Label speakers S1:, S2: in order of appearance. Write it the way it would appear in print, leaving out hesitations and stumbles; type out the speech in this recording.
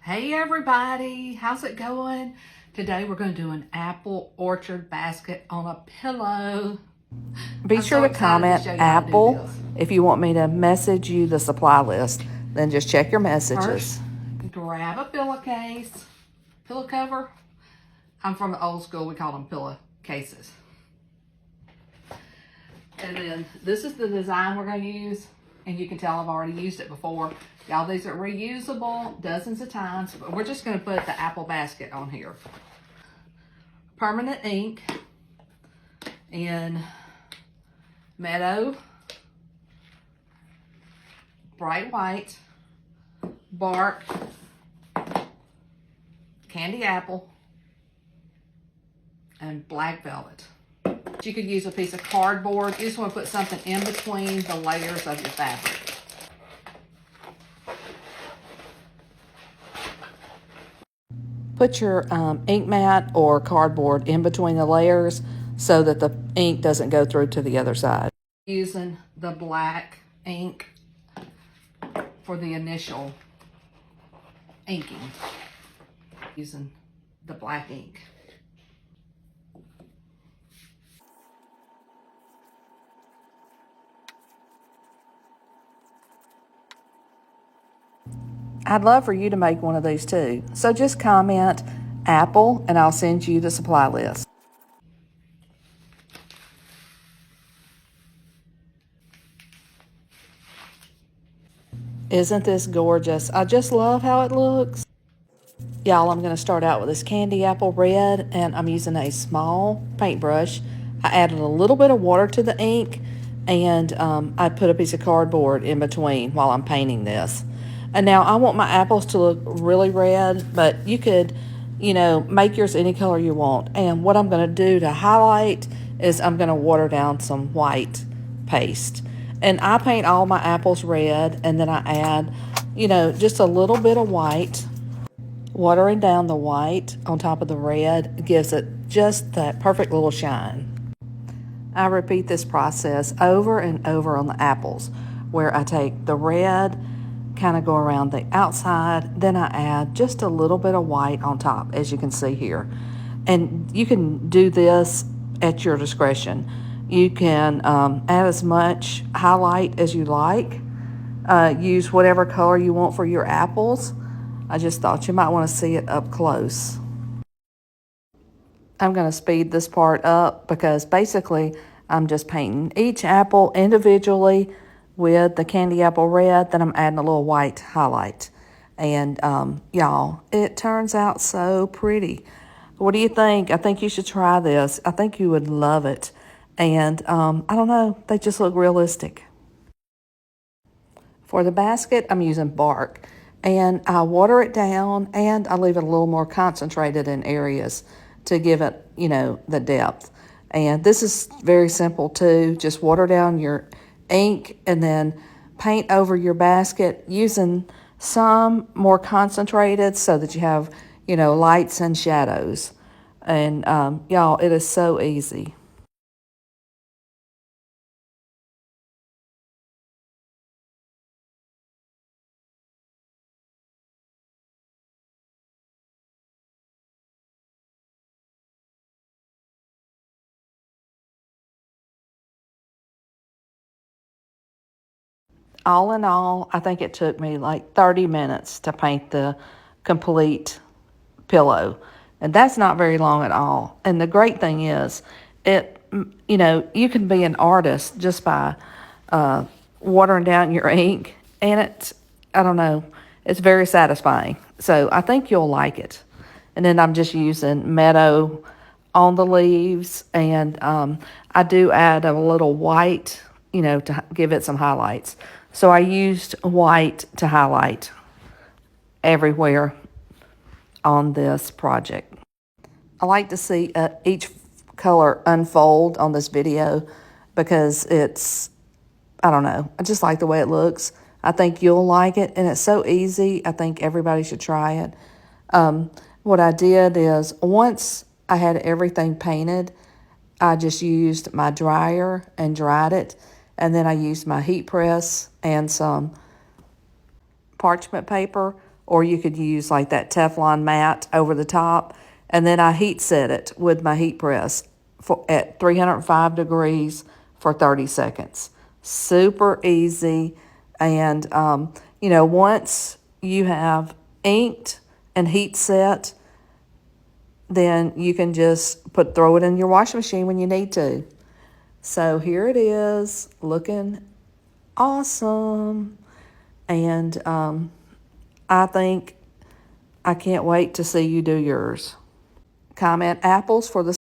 S1: Hey everybody, how's it going? Today we're going to do an apple orchard basket on a pillow.
S2: Be sure to comment apple if you want me to message you the supply list. Then just check your messages.
S1: First, grab a pillowcase, pillow cover. I'm from the old school, we call them pillow cases. And then this is the design we're going to use. And you can tell I've already used it before. Y'all, these are reusable dozens of times, but we're just going to put the apple basket on here. Permanent ink in Meadow, Bright White, Bark, Candy Apple, and Black Velvet. You could use a piece of cardboard. You just want to put something in between the layers of your fabric.
S2: Put your ink mat or cardboard in between the layers so that the ink doesn't go through to the other side.
S1: Using the black ink for the initial inking. Using the black ink.
S2: I'd love for you to make one of these too. So just comment apple and I'll send you the supply list. Isn't this gorgeous? I just love how it looks. Y'all, I'm going to start out with this candy apple red, and I'm using a small paintbrush. I added a little bit of water to the ink, and I put a piece of cardboard in between while I'm painting this. And now I want my apples to look really red, but you could, make yours any color you want. And what I'm going to do to highlight is I'm going to water down some white paste. And I paint all my apples red, and then I add, just a little bit of white. Watering down the white on top of the red gives it just that perfect little shine. I repeat this process over and over on the apples, where I take the red, kind of go around the outside, then I add just a little bit of white on top, as you can see here. And you can do this at your discretion. You can add as much highlight as you like. Use whatever color you want for your apples. I just thought you might want to see it up close. I'm going to speed this part up because basically I'm just painting each apple individually with the candy apple red. Then I'm adding a little white highlight. And y'all, it turns out so pretty. What do you think? I think you should try this. I think you would love it. And I don't know, they just look realistic. For the basket, I'm using bark. And I water it down and I leave it a little more concentrated in areas to give it, the depth. And this is very simple too. Just water down your ink and then paint over your basket using some more concentrated so that you have, lights and shadows. And y'all, it is so easy. All in all, I think it took me like 30 minutes to paint the complete pillow. And that's not very long at all. And the great thing is, you can be an artist just by watering down your ink. And it's very satisfying. So I think you'll like it. And then I'm just using Meadow on the leaves. And I do add a little white, to give it some highlights. So I used white to highlight everywhere on this project. I like to see each color unfold on this video because I just like the way it looks. I think you'll like it, and it's so easy. I think everybody should try it. What I did is once I had everything painted, I just used my dryer and dried it. And then I used my heat press and some parchment paper or you could use like that Teflon mat over the top. And then I heat set it with my heat press at 305 degrees for 30 seconds. Super easy. And, you know, once you have inked and heat set, then you can just throw it in your washing machine when you need to. So here it is, looking awesome. And I think I can't wait to see you do yours. Comment apples for the